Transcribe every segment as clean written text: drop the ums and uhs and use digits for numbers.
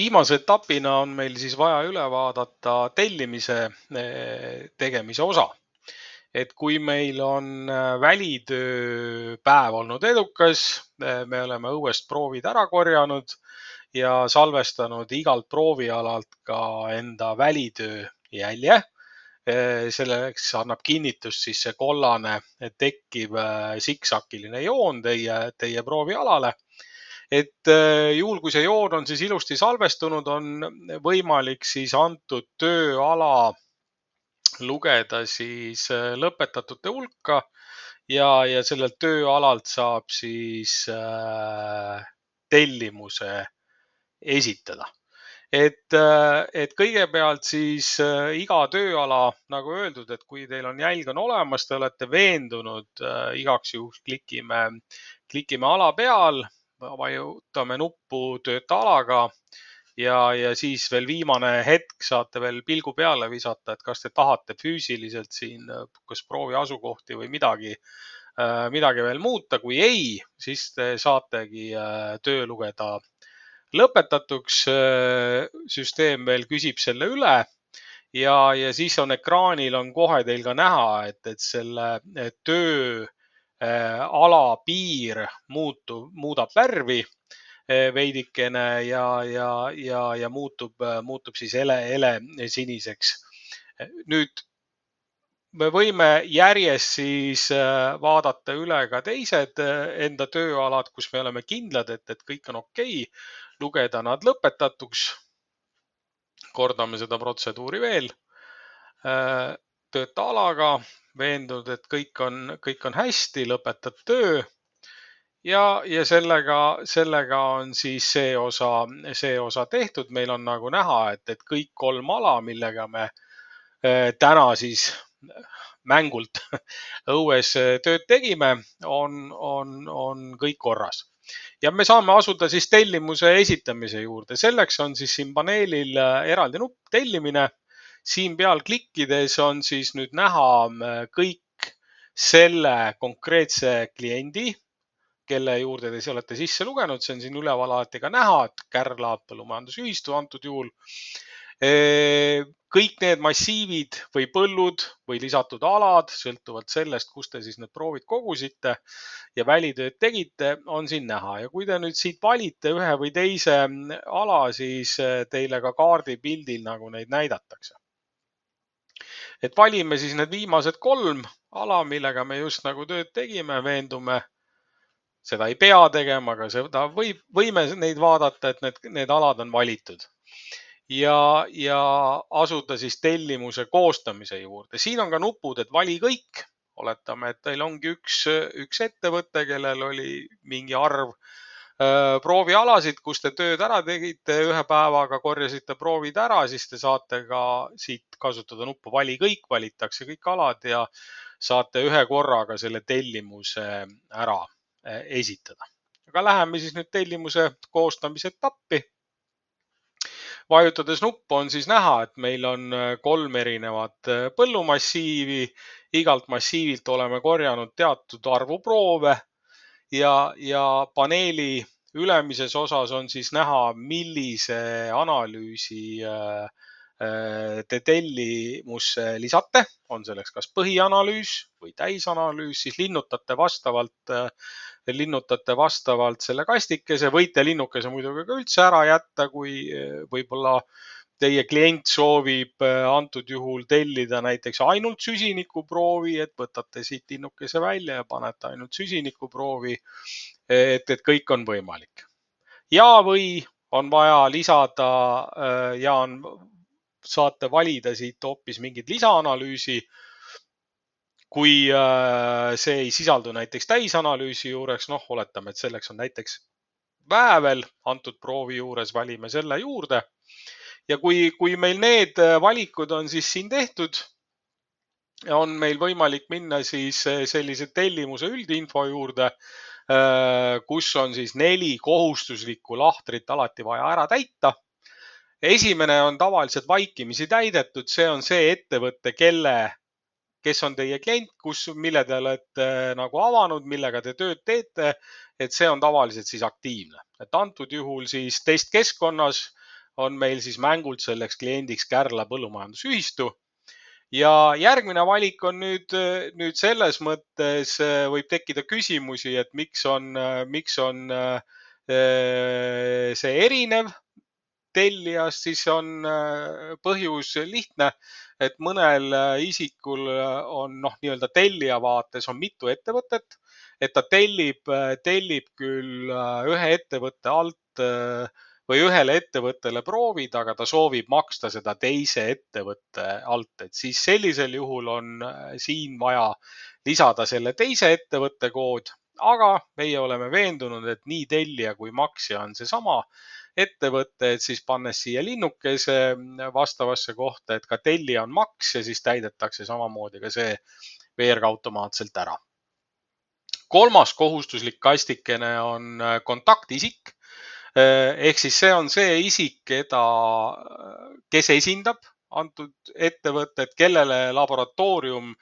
Viimase etapina on meil siis vaja üle vaadata tellimise tegemise osa. Et kui meil on välitööpäev olnud edukas, me oleme õuest proovid ära korjanud ja salvestanud igalt proovialalt ka enda välitöö jälje. Selleks annab kinnitust siis see kollane tekkiv siksakiline joon teie proovialale. Et juhul, kui see joon on siis ilusti salvestunud, on võimalik siis antud tööala lugeda siis lõpetatute hulka ja sellelt tööalalt saab siis tellimuse esitada. Et kõigepealt siis iga tööala, nagu öeldud, et kui teil on jälg on olemas, te olete veendunud, igaks juhuks klikime ala peal, vajutame nuppu tööta alaga ja siis veel viimane hetk saate veel pilgu peale visata, et kas te tahate füüsiliselt siin kas proovi asukohti või midagi veel muuta. Kui ei, siis te saategi töö lugeda lõpetatuks. Süsteem veel küsib selle üle ja siis on ekraanil on kohe teil ka näha, et selle töö ala piir muudab värvi veidikene ja muutub siis ele siniseks. Nüüd me võime järjest siis vaadata üle ka teised enda tööalad, kus me oleme kindlad, et kõik on okei, lugeda nad lõpetatuks. Kordame seda protseduuri veel. Tööta alaga, veendunud, et kõik on hästi, lõpetad töö ja sellega on siis see osa tehtud. Meil on nagu näha, et kõik 3 ala, millega me täna siis mängult õues tööd tegime, on kõik korras. Ja me saame asuda siis tellimuse esitamise juurde. Selleks on siis siin paneelil eraldi nupp tellimine. Siin peal klikkides on siis nüüd näha kõik selle konkreetse kliendi, kelle juurde te olete sisse lugenud. See on siin üleval alati ka näha, et Kärla Põllumajandusühistu antud juhul. Kõik need massiivid või põllud või lisatud alad, sõltuvalt sellest, kus te siis need proovid kogusite ja välitööd tegite, on siin näha. Ja kui te nüüd siit valite ühe või teise ala, siis teile ka kaardipildil nagu neid näidatakse. Et valime siis need viimased 3 ala, millega me just nagu tööd tegime, veendume. Seda ei pea tegema, aga seda võime neid vaadata, et need alad on valitud. Ja asuda siis tellimuse koostamise juurde. Siin on ka nupud, et vali kõik. Oletame, et teil ongi üks ettevõte, kellel oli mingi arv proovialasid, kus te tööd ära tegite ühe päevaga, korjasite proovid ära, siis te saate ka siit kasutada nuppu vali kõik, valitakse kõik alad ja saate ühe korraga selle tellimuse ära esitada. Aga läheme siis nüüd tellimuse koostamise etappi. Vajutades nuppu on siis näha, et meil on 3 erinevat põllumassiivi. Igalt massiivilt oleme korjanud teatud arvu proove ja paneeli ülemises osas on siis näha, millise analüüsi te tellimusse lisate. On selleks kas põhianalüüs või täisanalüüs, siis linnutate vastavalt selle kastikese. Võite linnukese muidugi ka üldse ära jätta, kui võib-olla teie klient soovib antud juhul tellida näiteks ainult süsinikuproovi, et võtate siit linnukese välja ja panete ainult süsinikuproovi, et kõik on võimalik. Ja või on vaja lisada ja saate valida siit hoopis mingit lisaanalüüsi. Kui see ei sisaldu näiteks täisanalüüsi juureks, oletame, et selleks on näiteks väävel antud proovi juures, valime selle juurde. Ja kui meil need valikud on siis siin tehtud, on meil võimalik minna siis sellise tellimuse üldinfo juurde, kus on siis 4 kohustuslikku lahtrit alati vaja ära täita. Esimene on tavaliselt vaikimisi täidetud, see on see ettevõte, kes on teie klient, mille te olete nagu avanud, millega te tööd teete, et see on tavaliselt siis aktiivne. Et antud juhul siis testkeskkonnas on meil siis mängult selleks kliendiks Kärla Põllumajandusühistu. Ja järgmine valik on nüüd selles mõttes võib tekkida küsimusi, et miks on see erinev tellijast, siis on põhjus lihtne, et mõnel isikul on nii-öelda tellija vaates on mitu ettevõtet, et ta tellib küll ühe ettevõtte alt või ühele ettevõttele proovid, aga ta soovib maksta seda teise ettevõtte alt, et siis sellisel juhul on siin vaja lisada selle teise ettevõtte kood, aga meie oleme veendunud, et nii tellija kui maksja on seesama ettevõte, et siis pannes siia linnukese vastavasse kohta, et ka tellija on maks ja siis täidetakse samamoodi ka see veerg automaatselt ära. Kolmas kohustuslik kastikene on kontaktisik. Ehk siis see on see isik, kes esindab antud ettevõtet, kellele laboratoorium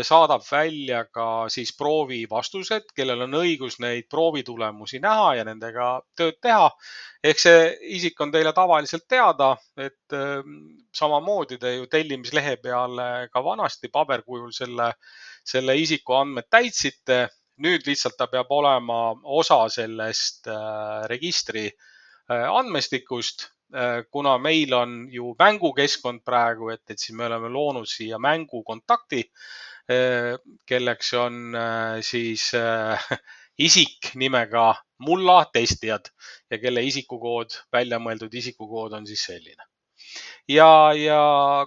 saadab välja ka siis proovi vastused, kellel on õigus neid proovitulemusi näha ja nendega tööd teha. Ehk see isik on teile tavaliselt teada, et samamoodi te ju tellimislehe peale ka vanasti paberkujul selle isiku andmed täitsite. Nüüd lihtsalt ta peab olema osa sellest registri andmestikust, kuna meil on ju mängukeskkond praegu, et siis me oleme loonud siia mängukontakti, kelleks on siis isik nimega mulla testijad ja kelle isikukood, välja mõeldud isikukood on siis selline. Ja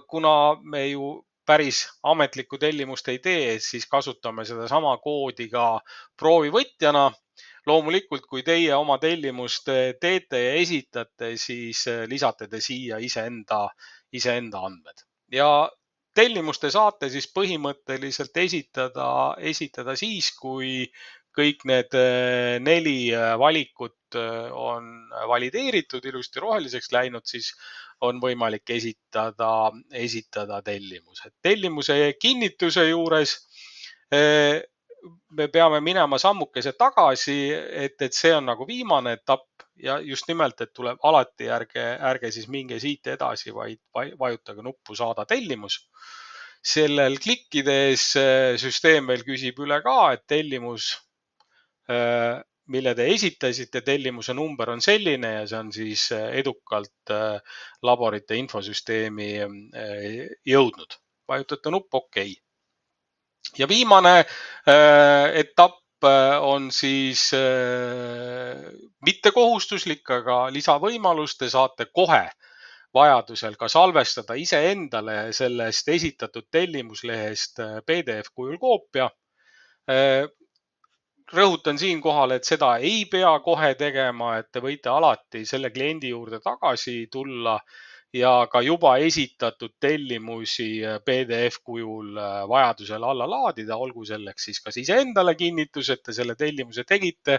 kuna me ju päris ametlikku tellimust ei tee, siis kasutame sedasama koodi ka proovivõtjana. Loomulikult, kui teie oma tellimust teete ja esitate, siis lisate te siia iseenda andmed. Ja tellimust te saate siis põhimõtteliselt esitada siis, kui kõik need 4 valikut on valideeritud, ilusti roheliseks läinud, siis on võimalik esitada tellimus. Tellimuse kinnituse juures me peame minema sammukese tagasi, et see on nagu viimane etapp ja just nimelt, et tuleb alati ärge siis minge siit edasi, vaid vajutage nuppu saada tellimus. Sellel klikkides süsteem veel küsib üle ka, et tellimus, mille te esitasite, tellimuse number on selline ja see on siis edukalt laborite infosüsteemi jõudnud. Vajutate nuppu OK. Ja viimane etapp on siis mittekohustuslik, aga lisavõimalus. Te saate kohe vajadusel ka salvestada iseendale sellest esitatud tellimuslehest PDF kujul koopia. Rõhutan siinkohal, et seda ei pea kohe tegema, et te võite alati selle kliendi juurde tagasi tulla ja ka juba esitatud tellimusi PDF kujul vajadusel alla laadida, olgu selleks siis kas iseendale kinnitus, et te selle tellimuse tegite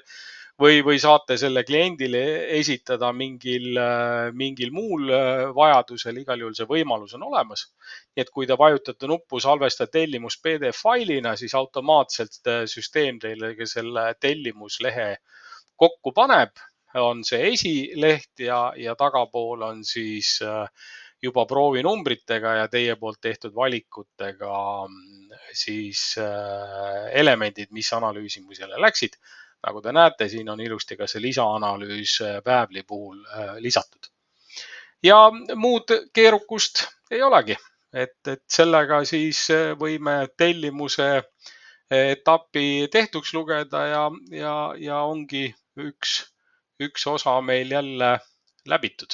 või saate selle kliendile esitada mingil muul vajadusel, igal juhul see võimalus on olemas. Nii et kui te vajutate nuppu salvesta tellimus PDF failina, siis automaatselt süsteem teile selle tellimuslehe kokku paneb. On see esileht ja tagapool on siis juba proovinumbritega ja teie poolt tehtud valikutega siis elemendid, mis analüüsimisele läksid. Nagu te näete, siin on ilusti ka see lisaanalüüs Päevli puhul lisatud. Ja muud keerukust ei olegi, et sellega siis võime tellimuse etapi tehtuks lugeda ja ongi üks osa meil jälle läbitud.